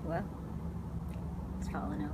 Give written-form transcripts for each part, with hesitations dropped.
Well, it's falling over.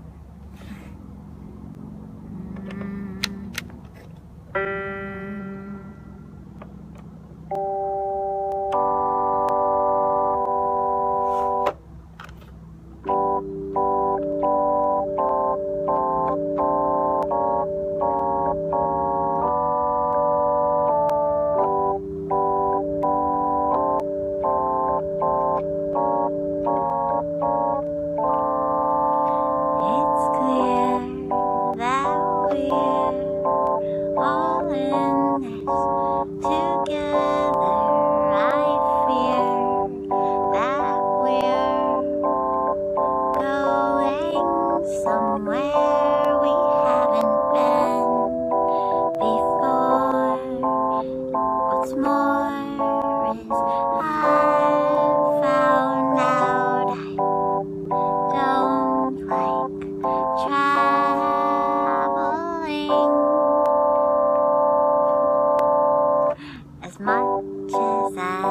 As much as I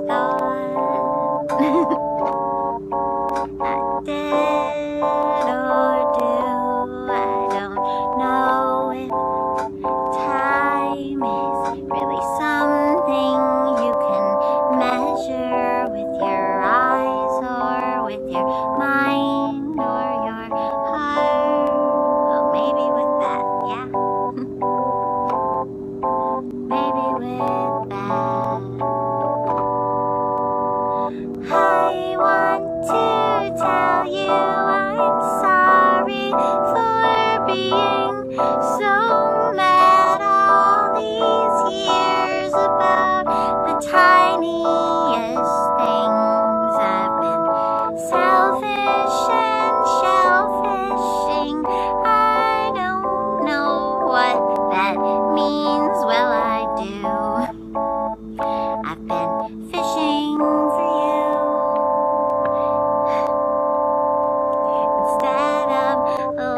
thought I did or do, I don't know if time is really something you can measure with your eyes or with your mind or your heart. Well, maybe with that, yeah. Maybe with that. I want to tell you I'm sorry for being so mad all these years about the tiniest things. I've been selfish and shellfishing. I don't know what that means. Well, I do. I've been fishing for you instead of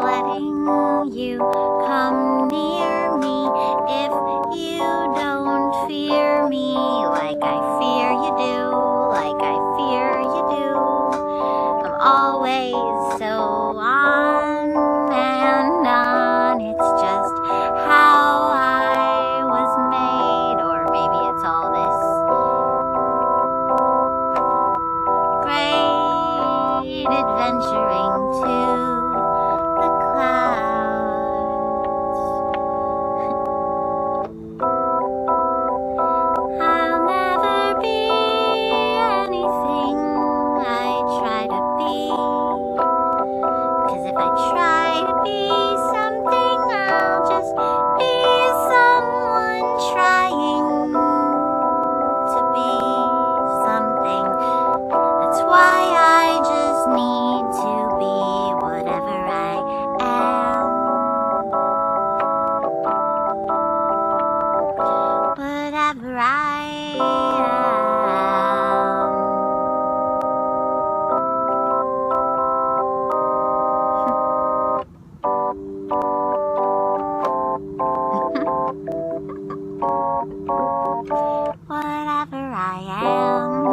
letting you come near me. If you don't fear me like I fear you do, like I fear you do, I'm always so on and on. It's just how I was made, or maybe it's all this great adventuring to the clouds. I'll never be anything I try to be, 'cause if I try to be something, I'll just be someone trying to be something. That's why I just need to be whatever I am. Whatever I am. Whatever I am.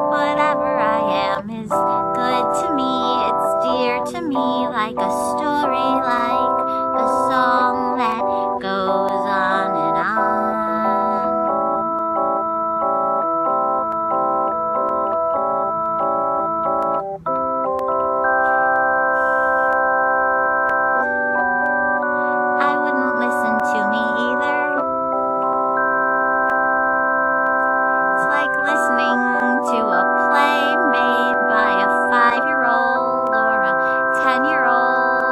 Whatever I am is good to me. It's dear to me, like a story, like a song that goes on and on. I wouldn't listen to me either. It's like listening to a play made by a 5-year-old or a 10-year-old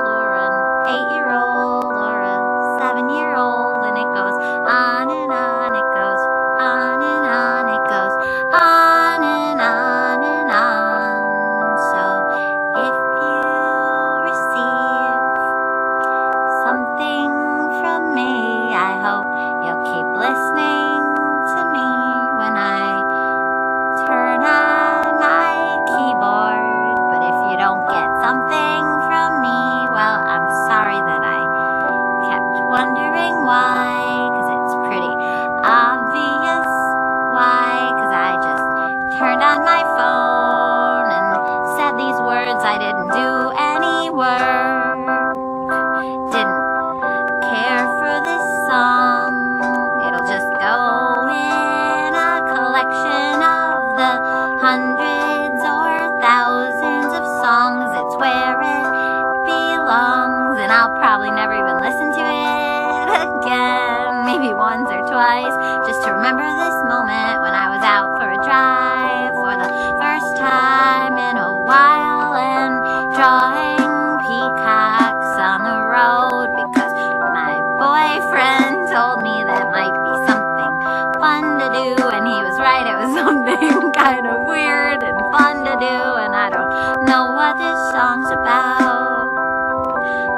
something kind of weird and fun to do, and I don't know what this song's about.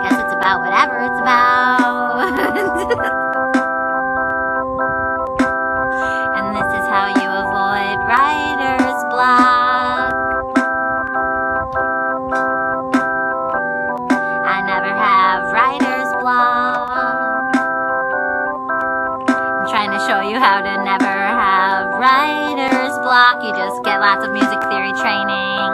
Guess it's about whatever it's about. And this is how you avoid writer's block. I never have writer's block. I'm trying to show you how to never have writer's block. You just get lots of music theory training.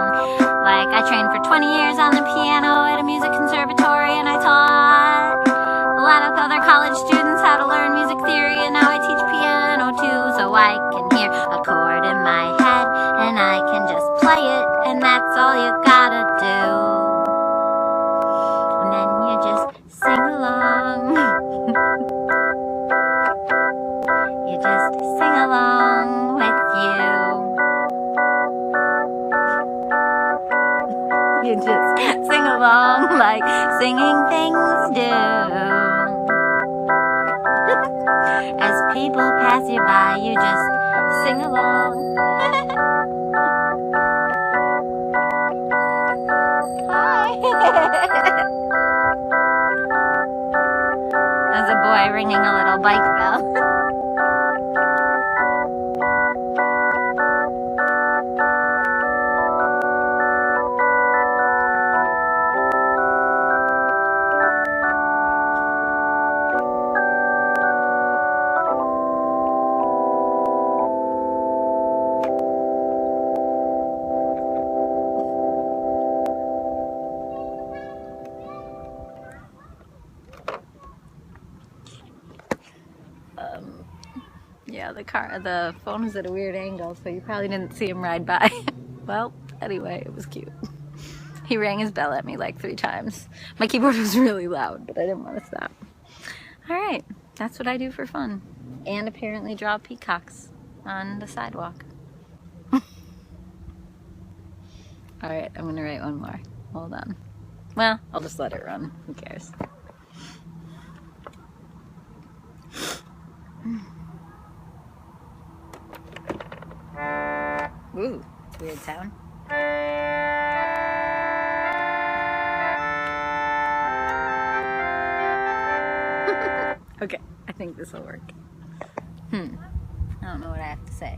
Like, I trained for 20 years on the piano at a music conservatory, and I taught a lot of other college students how to learn music theory, and now I teach piano too, so I can hear a chord in my head, and I can just play it, and that's all you gotta do. And then you just sing along. You just sing along with you. You just sing along like singing things do. As people pass you by, you just sing along. Hi. There's a boy ringing a little bike bell. Yeah, the phone was at a weird angle, so you probably didn't see him ride by. Well, anyway, it was cute. He rang his bell at me like 3 times. My keyboard was really loud, but I didn't want to stop. All right, that's what I do for fun. And apparently draw peacocks on the sidewalk. All right, I'm gonna write one more. Hold on. Well, I'll just let it run. Who cares? Ooh, weird sound. Okay, I think this will work. I don't know what I have to say.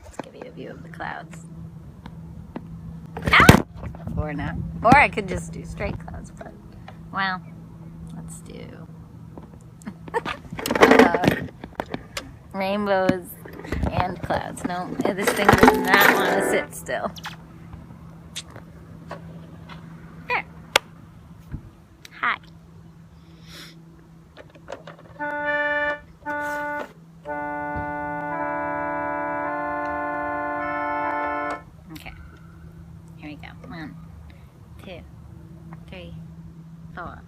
Let's give you a view of the clouds. Ah! Or not. Or I could just do straight clouds, but, well, let's do rainbows and clouds. No, this thing does not want to sit still. There. Hi. Okay. Here we go. 1, 2, 3, 4.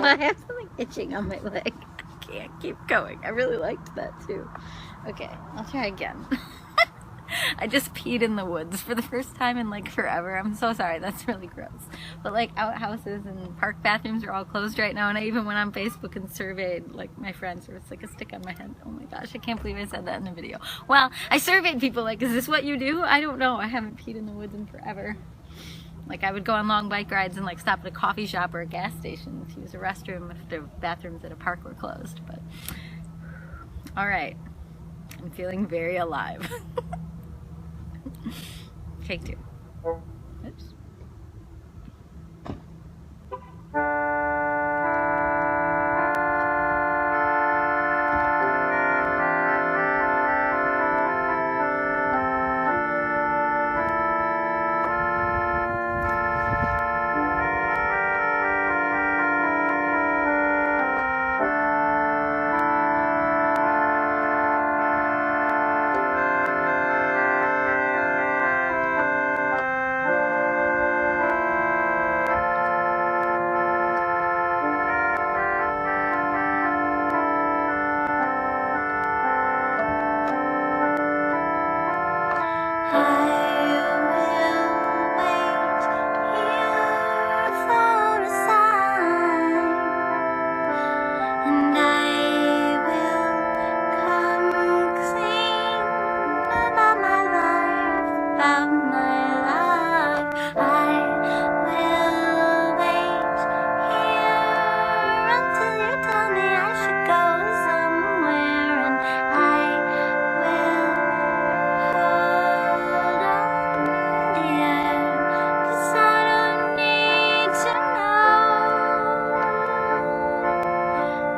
I have something itching on my leg. I can't keep going. I really liked that too. Okay, I'll try again. I just peed in the woods for the first time in like forever. I'm so sorry, that's really gross. But like outhouses and park bathrooms are all closed right now, and I even went on Facebook and surveyed like my friends. There was like a stick on my head. Oh my gosh, I can't believe I said that in the video. Well, I surveyed people like, is this what you do? I don't know. I haven't peed in the woods in forever. Like, I would go on long bike rides and like stop at a coffee shop or a gas station to use a restroom if the bathrooms at a park were closed. But all right, I'm feeling very alive. Take 2. Oops. my life. I will wait here until you tell me I should go somewhere, and I will hold on, dear, 'cause I don't need to know,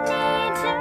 need to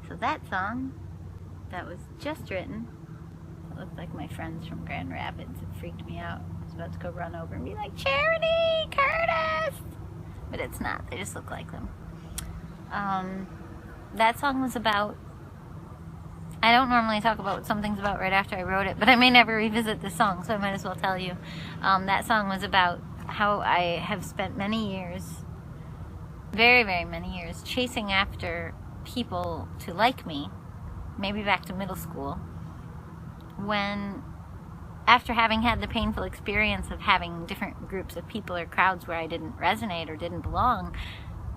So that song that was just written, it looked like my friends from Grand Rapids. It freaked me out. I was about to go run over and be like, Charity, Curtis! But it's not. They just look like them. That song was about, I don't normally talk about what something's about right after I wrote it, but I may never revisit this song, so I might as well tell you. That song was about how I have spent many years, very, very many years, chasing after people to like me, maybe back to middle school, when, after having had the painful experience of having different groups of people or crowds where I didn't resonate or didn't belong,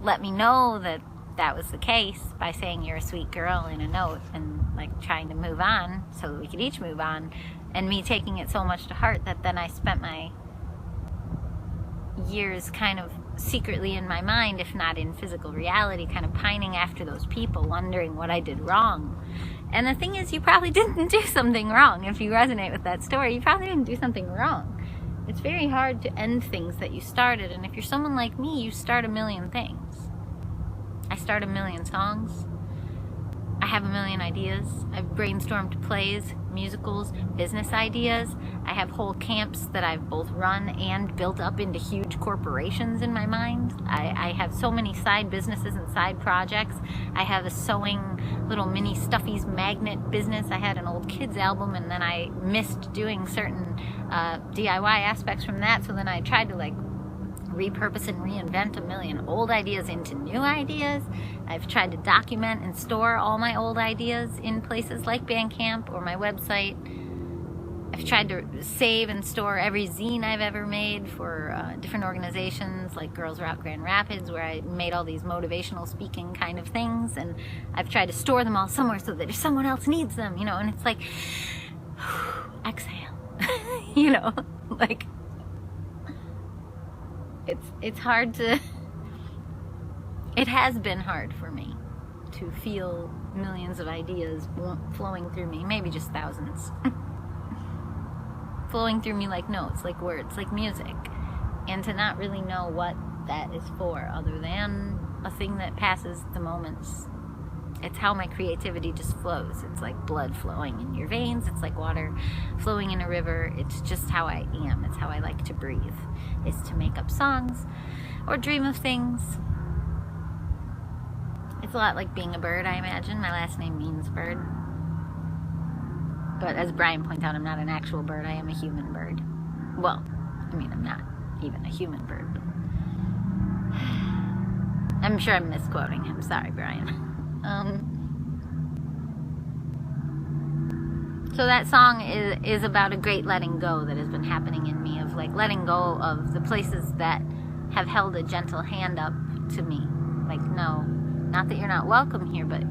let me know that that was the case by saying you're a sweet girl in a note and like trying to move on so that we could each move on, and me taking it so much to heart that then I spent my years kind of secretly in my mind, if not in physical reality, kind of pining after those people, wondering what I did wrong. And the thing is, you probably didn't do something wrong. If you resonate with that story, you probably didn't do something wrong. it's very hard to end things that you started. And if you're someone like me, you start a million things. I start a million songs. I have a million ideas. I've brainstormed plays, musicals, business ideas. I have whole camps that I've both run and built up into huge corporations in my mind. I have so many side businesses and side projects. I have a sewing little mini stuffies magnet business. I had an old kids album, and then I missed doing certain DIY aspects from that, so then I tried to like repurpose and reinvent a million old ideas into new ideas. I've tried to document and store all my old ideas in places like Bandcamp or my website. I've tried to save and store every zine I've ever made for different organizations like Girls Rock Grand Rapids, where I made all these motivational speaking kind of things, and I've tried to store them all somewhere so that if someone else needs them, you know, and it's like, exhale, you know, like, it's hard to, it has been hard for me to feel millions of ideas flowing through me, maybe just thousands, flowing through me like notes, like words, like music, and to not really know what that is for other than a thing that passes the moments. It's how my creativity just flows. It's like blood flowing in your veins. It's like water flowing in a river. It's just how I am. It's how I like to breathe, is to make up songs or dream of things. It's a lot like being a bird, I imagine. My last name means bird. But as Brian points out, I'm not an actual bird. I am a human bird. Well, I mean, I'm not even a human bird. But I'm sure I'm misquoting him. Sorry, Brian. So that song is about a great letting go that has been happening in me, of like letting go of the places that have held a gentle hand up to me. Like, no, not that you're not welcome here, but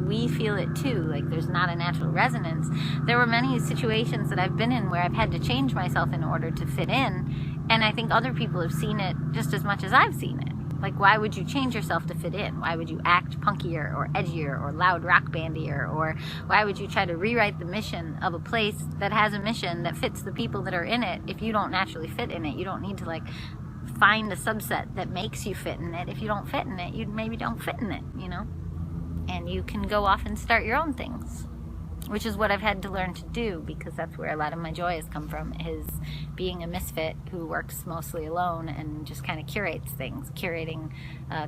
we feel it too. Like, there's not a natural resonance. There were many situations that I've been in where I've had to change myself in order to fit in, and I think other people have seen it just as much as I've seen it. Like, why would you change yourself to fit in? Why would you act punkier or edgier or loud rock bandier? Or why would you try to rewrite the mission of a place that has a mission that fits the people that are in it if you don't naturally fit in it? You don't need to, like, find a subset that makes you fit in it. If you don't fit in it, you maybe don't fit in it, you know? And you can go off and start your own things, which is what I've had to learn to do, because that's where a lot of my joy has come from, is being a misfit who works mostly alone and just kind of curates things, curating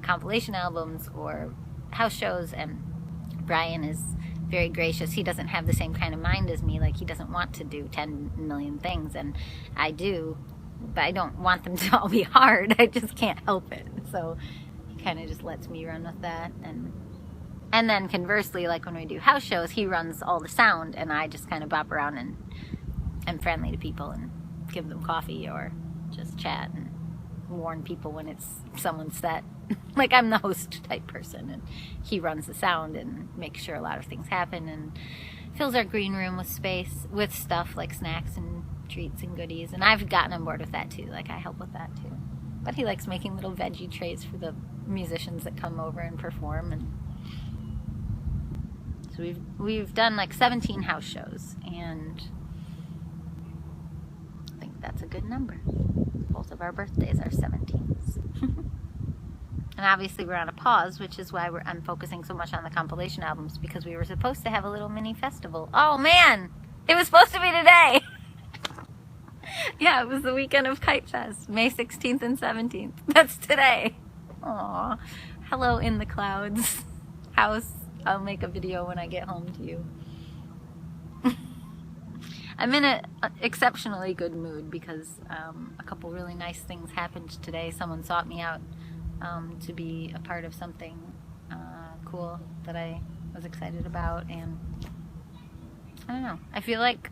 compilation albums or house shows. And Brian is very gracious. He doesn't have the same kind of mind as me. Like, he doesn't want to do 10 million things, and I do, but I don't want them to all be hard. I just can't help it. So he kind of just lets me run with that. And then conversely, like when we do house shows, he runs all the sound, and I just kind of bop around and am friendly to people and give them coffee or just chat and warn people when it's someone's set. Like, I'm the host type person, and he runs the sound and makes sure a lot of things happen and fills our green room with space, with stuff like snacks and treats and goodies. And I've gotten on board with that too. Like, I help with that too. But he likes making little veggie trays for the musicians that come over and perform. And so we've done like 17 house shows, and I think that's a good number. Both of our birthdays are 17s. And obviously we're on a pause, which is why I'm focusing so much on the compilation albums, because we were supposed to have a little mini festival. Oh man, it was supposed to be today. Yeah, it was the weekend of Kite Fest, May 16th and 17th. That's today. Aw, hello in the clouds. House, I'll make a video when I get home to you. I'm in an exceptionally good mood because a couple really nice things happened today. Someone sought me out to be a part of something cool that I was excited about, and I don't know. I feel like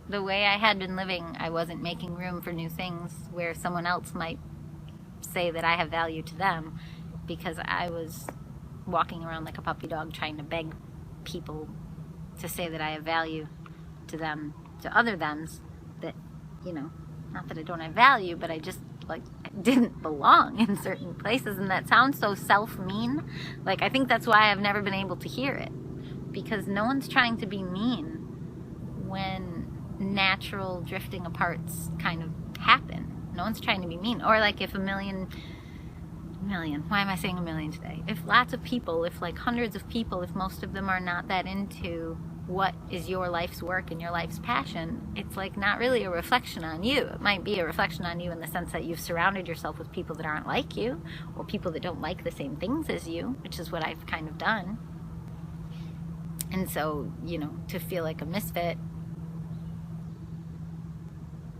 the way I had been living, I wasn't making room for new things where someone else might say that I have value to them, because I was walking around like a puppy dog trying to beg people to say that I have value to them, to other thems that, you know, not that I don't have value, but I just like didn't belong in certain places. And that sounds so self-mean. Like, I think that's why I've never been able to hear it, because no one's trying to be mean when natural drifting aparts kind of happen. No one's trying to be mean. Or like if a million, why am I saying a million today? If lots of people, if like hundreds of people, if most of them are not that into what is your life's work and your life's passion, it's like not really a reflection on you. It might be a reflection on you in the sense that you've surrounded yourself with people that aren't like you, or people that don't like the same things as you, which is what I've kind of done. And so, you know, to feel like a misfit,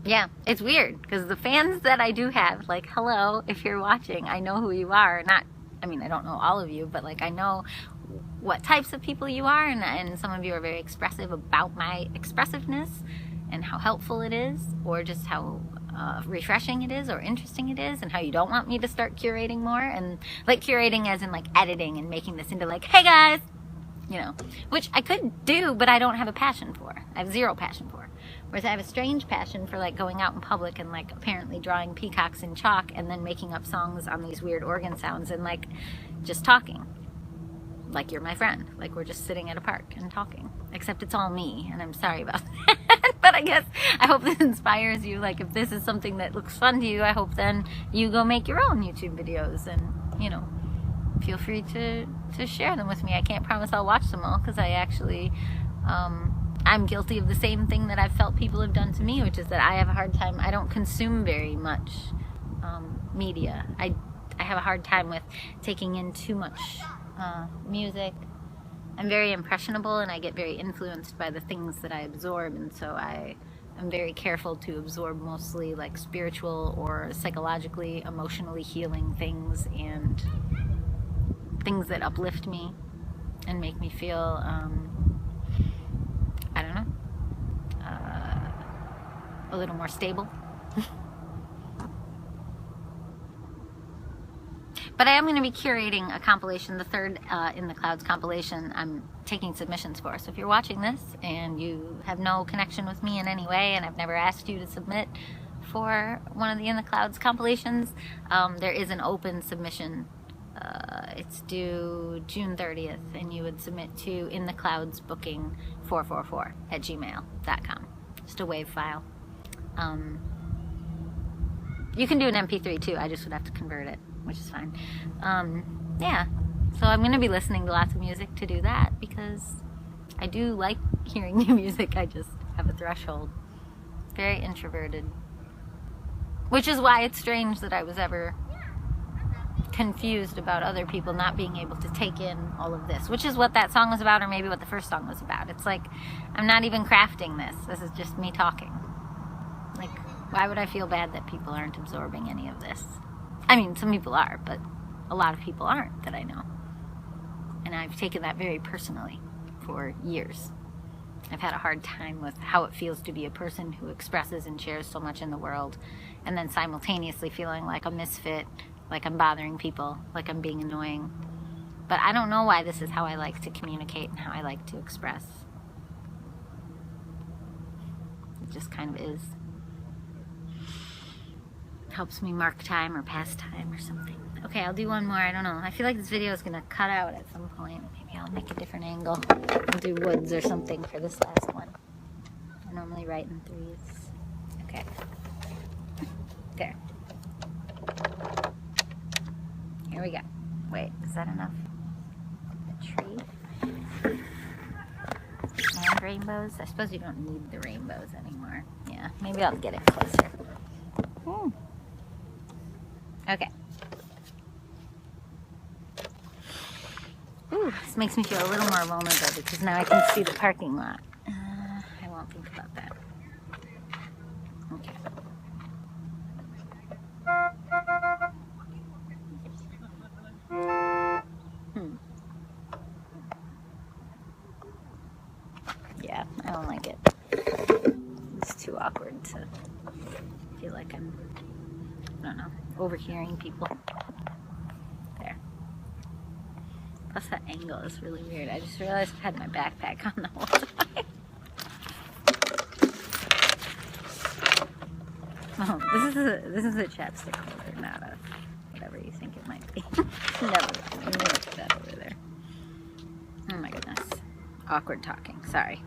yeah, it's weird, because the fans that I do have, like, hello, if you're watching, I know who you are. Not, I mean, I don't know all of you, but like I know what types of people you are, and some of you are very expressive about my expressiveness and how helpful it is, or just how refreshing it is or interesting it is, and how you don't want me to start curating more, and like curating as in like editing and making this into like, hey guys, you know, which I could do, but I don't have a passion for. I have zero passion for. Whereas I have a strange passion for like going out in public and like apparently drawing peacocks in chalk and then making up songs on these weird organ sounds and like just talking. Like you're my friend. Like we're just sitting at a park and talking. Except it's all me, and I'm sorry about that. But I guess I hope this inspires you. Like if this is something that looks fun to you, I hope then you go make your own YouTube videos and, you know, feel free to share them with me. I can't promise I'll watch them all, because I actually, I'm guilty of the same thing that I've felt people have done to me, which is that I have a hard time, I don't consume very much media. I have a hard time with taking in too much music. I'm very impressionable, and I get very influenced by the things that I absorb, and so I'm very careful to absorb mostly like spiritual or psychologically, emotionally healing things, and things that uplift me and make me feel, I don't know, a little more stable. But I am going to be curating a compilation, the third In the Clouds compilation I'm taking submissions for. So if you're watching this and you have no connection with me in any way, and I've never asked you to submit for one of the In the Clouds compilations, there is an open submission. It's due June 30th, and you would submit to inthecloudsbooking444@gmail.com. Just a WAV file. You can do an MP3 too, I just would have to convert it, which is fine. Yeah, so I'm going to be listening to lots of music to do that, because I do like hearing new music. I just have a threshold. Very introverted. Which is why it's strange that I was ever confused about other people not being able to take in all of this, which is what that song was about, or maybe what the first song was about. It's like, I'm not even crafting this. This is just me talking. Like, why would I feel bad that people aren't absorbing any of this? I mean, some people are, but a lot of people aren't that I know. And I've taken that very personally for years. I've had a hard time with how it feels to be a person who expresses and shares so much in the world, and then simultaneously feeling like a misfit, like I'm bothering people, like I'm being annoying. But I don't know why this is how I like to communicate and how I like to express. It just kind of is. Helps me mark time or pass time or something. Okay, I'll do one more. I don't know. I feel like this video is going to cut out at some point. Maybe I'll make a different angle. I'll do woods or something for this last one. I normally write in threes. Okay. There. Here we go. Wait, is that enough? A tree? And rainbows? I suppose you don't need the rainbows anymore. Yeah, maybe I'll get it closer. Okay. Ooh, this makes me feel a little more vulnerable, because now I can see the parking lot. I won't think about that. Okay. Yeah, I don't like it. It's too awkward to feel like I'm, I don't know, overhearing people. There. Plus that angle is really weird. I just realized I had my backpack on the whole time. Oh, this is a chapstick holder, not a whatever you think it might be. Never put that over there. Oh my goodness. Awkward talking. Sorry.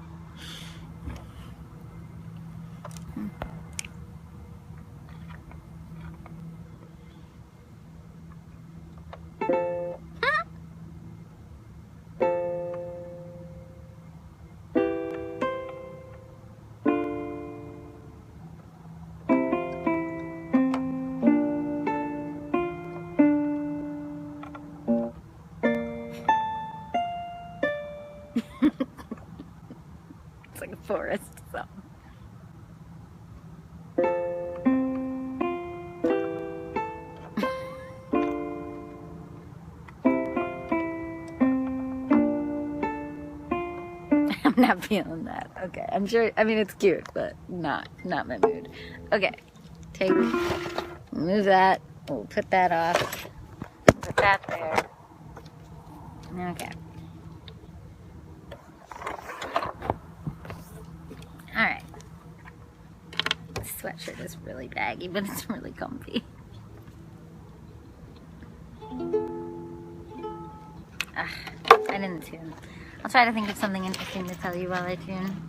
forest, so. I'm not feeling that. Okay, I'm sure, I mean, it's cute, but not my mood. Okay, move that. We'll put that off. Put that there. Okay. Alright. This sweatshirt is really baggy, but it's really comfy. I didn't tune. I'll try to think of something interesting to tell you while I tune.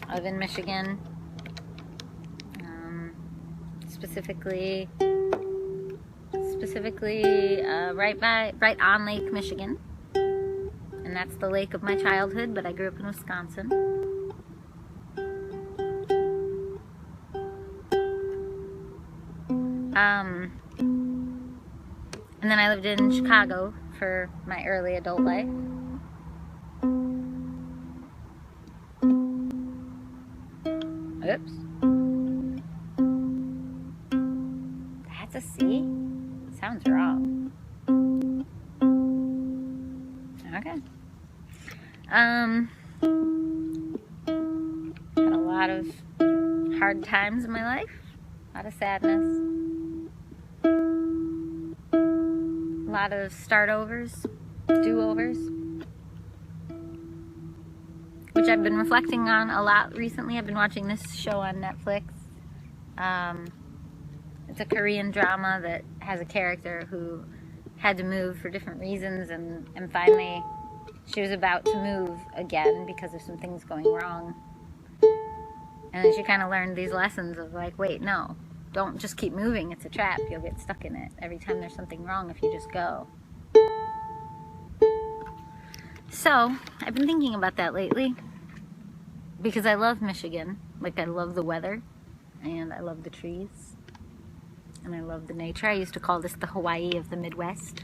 I live in Michigan. Specifically right on Lake Michigan, and that's the lake of my childhood, but I grew up in Wisconsin. And then I lived in Chicago for my early adult life. Oops. That's a C? Sounds wrong. Okay. Had a lot of hard times in my life. A lot of sadness. A lot of start-overs, do-overs. Which I've been reflecting on a lot recently. I've been watching this show on Netflix. It's a Korean drama that has a character who had to move for different reasons, and finally she was about to move again because of some things going wrong. And then she kind of learned these lessons of like, wait, no, don't just keep moving. It's a trap. You'll get stuck in it every time there's something wrong if you just go. So I've been thinking about that lately because I love Michigan. Like, I love the weather, and I love the trees, and I love the nature. I used to call this the Hawaii of the Midwest.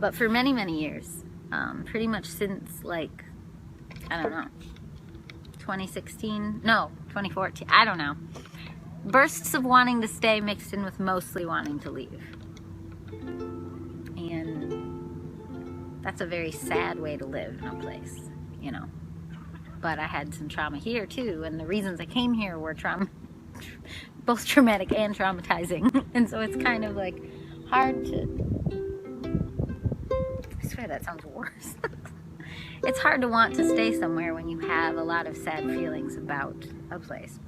But for many, many years, pretty much since, like, I don't know, 2016, no, 2014, I don't know. Bursts of wanting to stay mixed in with mostly wanting to leave. And that's a very sad way to live in a place, you know. But I had some trauma here too, and the reasons I came here were both traumatic and traumatizing. And so it's kind of like hard to, I swear that sounds worse. It's hard to want to stay somewhere when you have a lot of sad feelings about a place.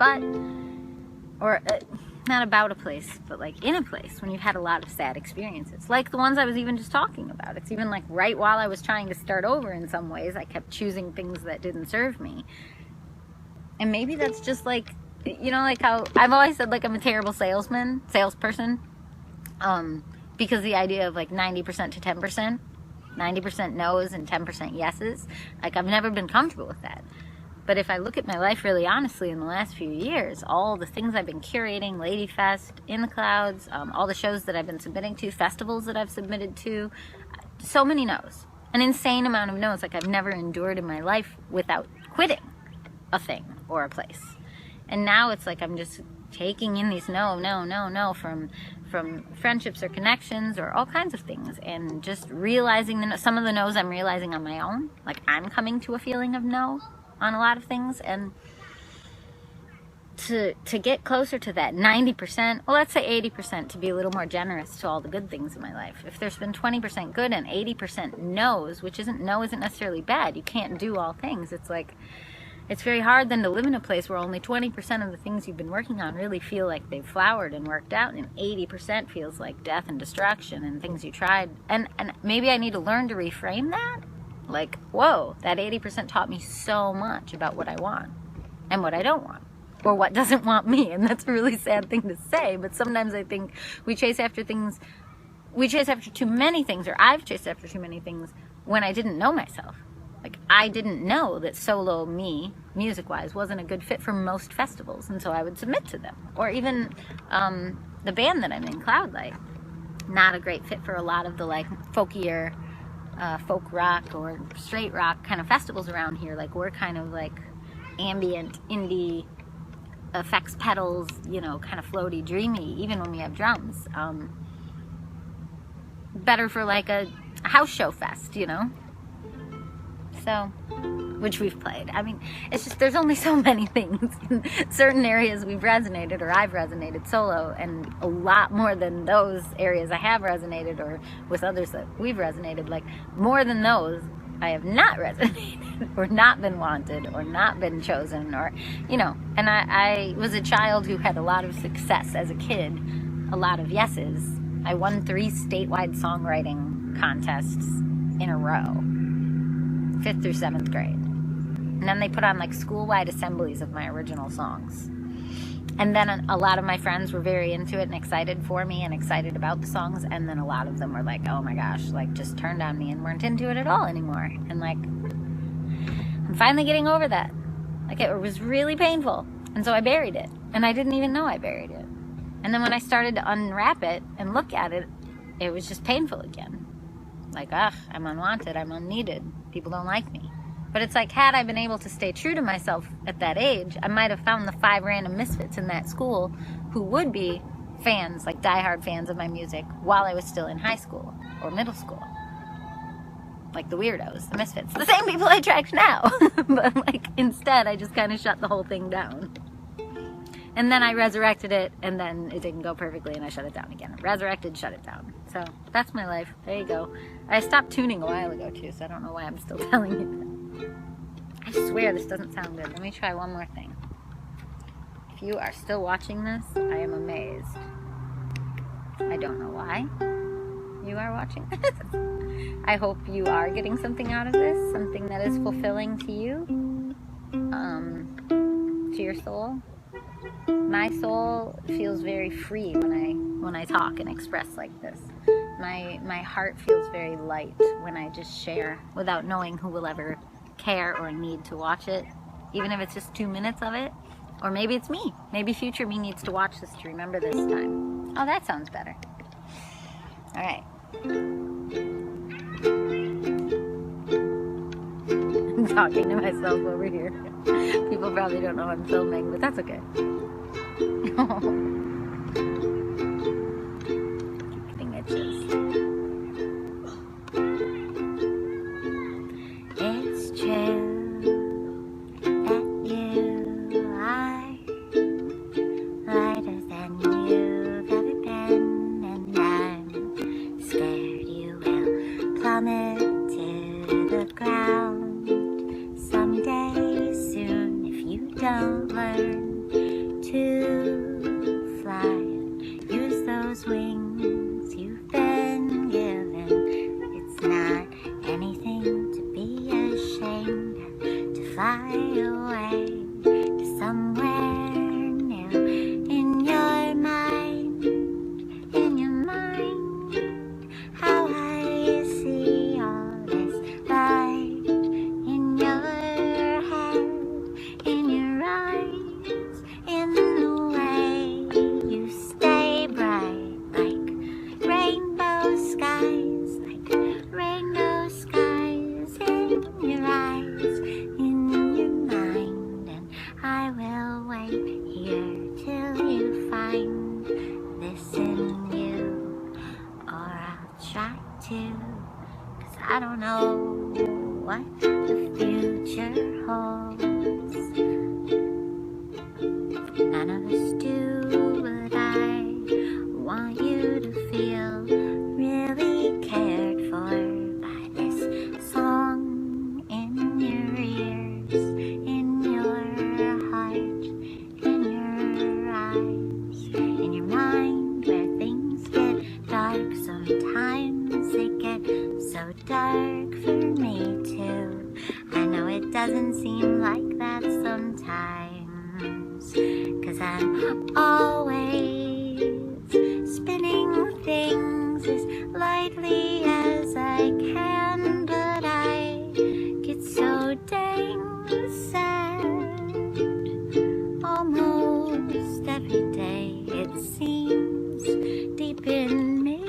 Not about a place, but like in a place when you've had a lot of sad experiences. Like the ones I was even just talking about. It's even like right while I was trying to start over in some ways, I kept choosing things that didn't serve me. And maybe that's just like, you know, like how I've always said like I'm a terrible salesperson. Because the idea of like 90% to 10%, 90% no's and 10% yeses, like I've never been comfortable with that. But if I look at my life really honestly in the last few years, all the things I've been curating, Ladyfest, In the Clouds, all the shows that I've been submitting to, festivals that I've submitted to, so many no's. An insane amount of no's, like I've never endured in my life without quitting a thing or a place. And now it's like I'm just taking in these no from friendships or connections or all kinds of things, and just realizing that some of the no's I'm realizing on my own. Like I'm coming to a feeling of no on a lot of things, and to get closer to that 90%, well, let's say 80%, to be a little more generous to all the good things in my life. If there's been 20% good and 80% no's, which isn't necessarily bad, you can't do all things. It's like, it's very hard then to live in a place where only 20% of the things you've been working on really feel like they've flowered and worked out, and 80% feels like death and destruction and things you tried. And maybe I need to learn to reframe that. Like, whoa, that 80% taught me so much about what I want and what I don't want, or what doesn't want me. And that's a really sad thing to say, but sometimes I think we chase after too many things, or I've chased after too many things when I didn't know myself. Like, I didn't know that solo me, music-wise, wasn't a good fit for most festivals, and so I would submit to them. Or even the band that I'm in, Cloudlight. not a great fit for a lot of the like folkier folk rock or straight rock kind of festivals around here. Like we're kind of like ambient indie effects, pedals, you know, kind of floaty, dreamy, even when we have drums. Better for like a house show fest, you know? So, which we've played. I mean, it's just, there's only so many things. In certain areas we've resonated, or I've resonated solo, and a lot more than those areas I have resonated, or with others that we've resonated. Like, more than those, I have not resonated, or not been wanted, or not been chosen, or, you know. And I was a child who had a lot of success as a kid, a lot of yeses. I won 3 statewide songwriting contests in a row, 5th through 7th grade. And then they put on like school-wide assemblies of my original songs. And then a lot of my friends were very into it and excited for me and excited about the songs. And then a lot of them were like, oh my gosh, like just turned on me and weren't into it at all anymore. And like, I'm finally getting over that. Like it was really painful. And so I buried it. And I didn't even know I buried it. And then when I started to unwrap it and look at it, it was just painful again. Like, I'm unwanted, I'm unneeded, people don't like me. But it's like, had I been able to stay true to myself at that age, I might have found the 5 random misfits in that school who would be fans, like diehard fans of my music, while I was still in high school or middle school. Like the weirdos, the misfits, the same people I attract now. But like, instead, I just kind of shut the whole thing down. And then I resurrected it, and then it didn't go perfectly, and I shut it down again. Resurrected, shut it down. So, that's my life. There you go. I stopped tuning a while ago, too, so I don't know why I'm still telling you that. I swear this doesn't sound good. Let me try one more thing. If you are still watching this, I am amazed. I don't know why you are watching this. I hope you are getting something out of this, something that is fulfilling to you, to your soul. My soul feels very free when I talk and express like this. My heart feels very light when I just share without knowing who will ever care or need to watch it, even if it's just 2 minutes of it. Or maybe it's me. Maybe future me needs to watch this to remember this time. Oh, that sounds better. All right. I'm talking to myself over here. People probably don't know I'm filming, but that's okay. Keep getting itches. It's true that you are lighter than you've ever been, and I'm scared you will plummet to the ground someday soon if you don't learn to fly. Use those wings you've been given. It's not anything to be ashamed of, to fly away to somewhere new in your mind, in your mind. How I see all this light in your head, in your eyes, in the way you stay bright, like rainbow skies, like rainbow skies in your eyes, in your mind. And I will wait here till you find this in you, or I'll try to, 'cause I don't know what the future holds. None of us do, but I want you to feel really cared for by this song in your ears, in your heart, in your eyes, in your mind, where things get dark. Sometimes they get so dark for me too. I know it doesn't seem like that sometimes, 'cause I'm always spinning things as lightly as I can, but I get so dang sad almost every day. It seems deep in me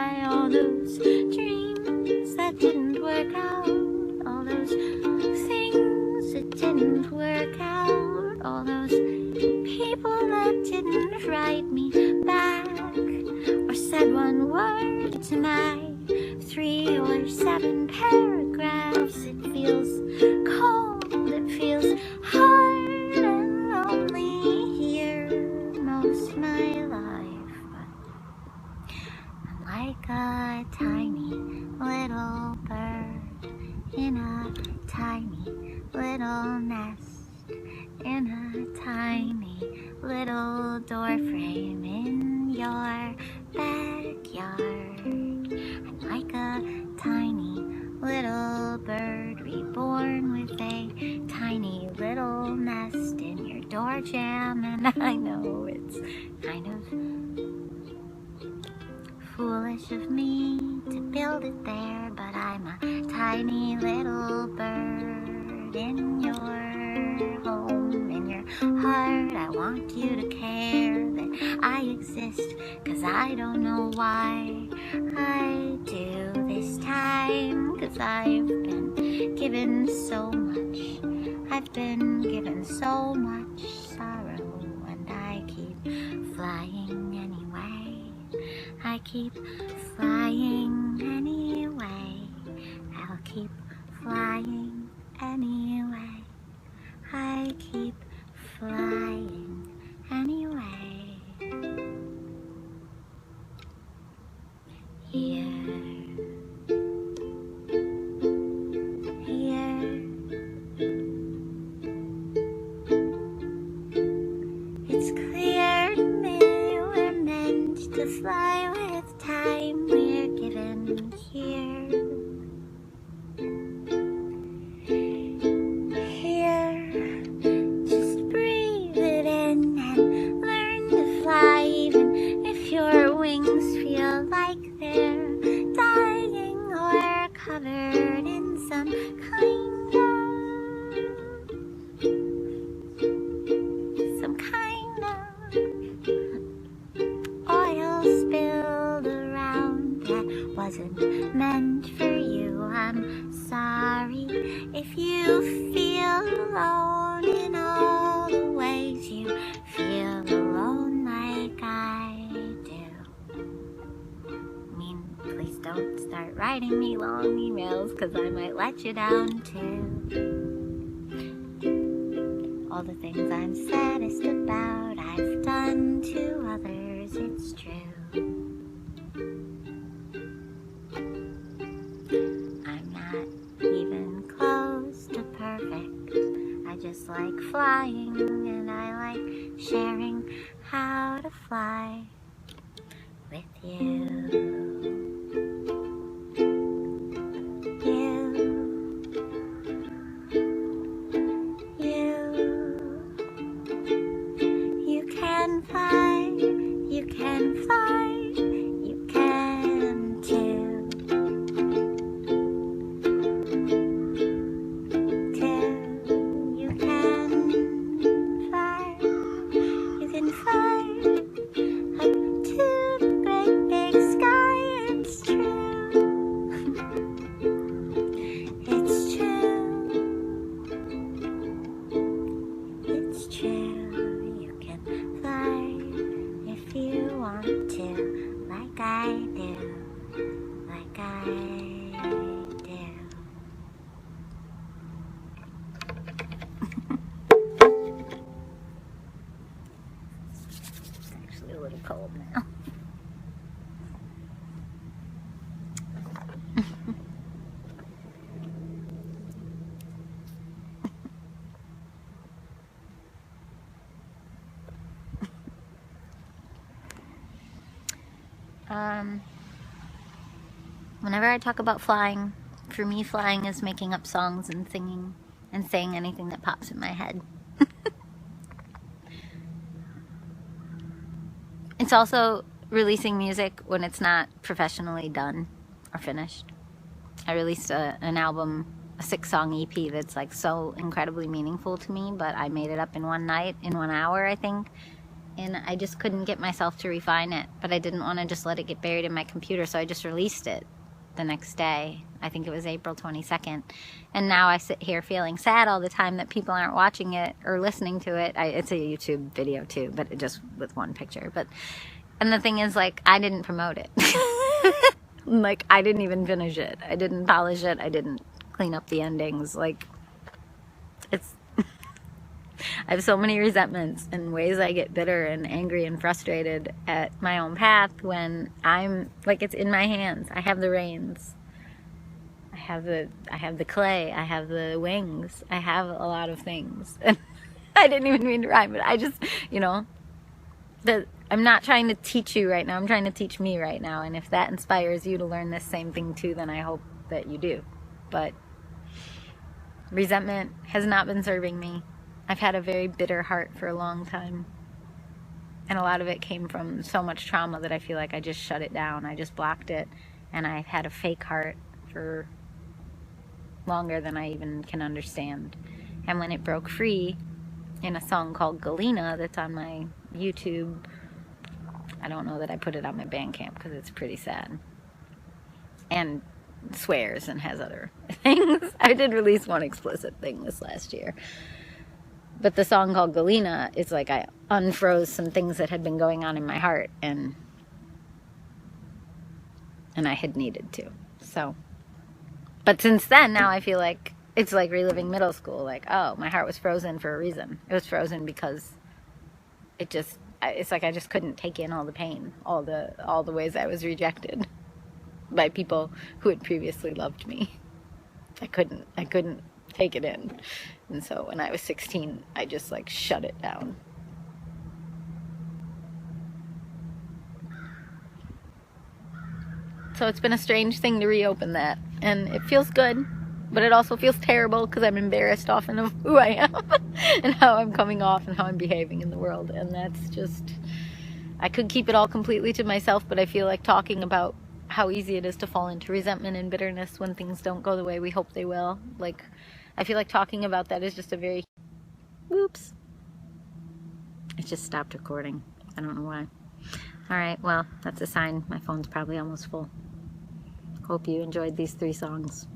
by all those dreams that didn't work out, all those things that didn't work out, all those people that didn't write me back or said one word to my 3 or 7 paragraphs. It feels cold, it feels hard and lonely here most of my life. But I'm like a tiny little bird in a tiny little nest, in a tiny little door frame in your backyard. I'm like a tiny little bird reborn with a tiny little nest in your door jamb, and I know it's kind of foolish of me to build it there, but I'm a tiny little bird in your home, in your heart. I want you to care that I exist, 'cause I don't know why I do this time, 'cause I've been given so much, I've been given so much sorrow, and I keep flying anyway, I keep flying anyway, I'll keep flying anyway, I keep flying anyway. Here, here, it's clear to me we're meant to fly with time we're given here. Here, just breathe it in and learn to fly, even if your wings feel like they're dying or covered in some kind of oil spilled around that wasn't meant for you. I'm sorry if you feel alone in all the ways you feel alone like I do. I mean, please don't start writing me long emails, 'cause I might let you down too. All the things I'm saddest about I've done to others, it's true. I'm not even close to perfect. I just like flying, and I like sharing how to fly with you. You can fly, you can fly, you can too. You can fly up to the great big sky. It's true, it's true, it's true. You can fly if you want to, like I do, like I do. It's actually a little cold now. Whenever I talk about flying, for me flying is making up songs and singing and saying anything that pops in my head. It's also releasing music when it's not professionally done or finished. I released an album, a 6-song EP that's like so incredibly meaningful to me, but I made it up in one night, in 1 hour, I think. and I just couldn't get myself to refine it, but I didn't want to just let it get buried in my computer, so I just released it the next day. I think it was April 22nd, and now I sit here feeling sad all the time that people aren't watching it or listening to it. It's a YouTube video too, but it just with one picture. And the thing is, like, I didn't promote it. Like, I didn't even finish it. I didn't polish it. I didn't clean up the endings. Like, it's I have so many resentments and ways I get bitter and angry and frustrated at my own path when I'm, like, it's in my hands. I have the reins. I have the clay. I have the wings. I have a lot of things. And I didn't even mean to rhyme, but I just, you know, I'm not trying to teach you right now. I'm trying to teach me right now. And if that inspires you to learn this same thing too, then I hope that you do. But resentment has not been serving me. I've had a very bitter heart for a long time. And a lot of it came from so much trauma that I feel like I just shut it down. I just blocked it. And I've had a fake heart for longer than I even can understand. And when it broke free in a song called Galena that's on my YouTube, I don't know that I put it on my Bandcamp because it's pretty sad. And swears and has other things. I did release one explicit thing this last year. But the song called Galena, it's like I unfroze some things that had been going on in my heart, and I had needed to. So, but since then, now I feel like it's like reliving middle school. Like, oh, my heart was frozen for a reason. It was frozen because it's like I just couldn't take in all the pain, all the ways I was rejected by people who had previously loved me. I couldn't take it in. And so when I was 16, I just like shut it down. So it's been a strange thing to reopen that. And it feels good, but it also feels terrible because I'm embarrassed often of who I am and how I'm coming off and how I'm behaving in the world. And that's just, I could keep it all completely to myself, but I feel like talking about how easy it is to fall into resentment and bitterness when things don't go the way we hope they will. Like, I feel like talking about that is just a very, whoops. It just stopped recording. I don't know why. All right, well, that's a sign. My phone's probably almost full. Hope you enjoyed these 3 songs.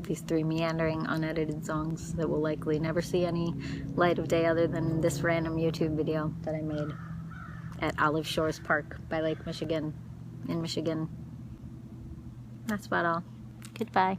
These 3 meandering, unedited songs that will likely never see any light of day other than this random YouTube video that I made at Olive Shores Park by Lake Michigan, in Michigan. That's about all. Goodbye.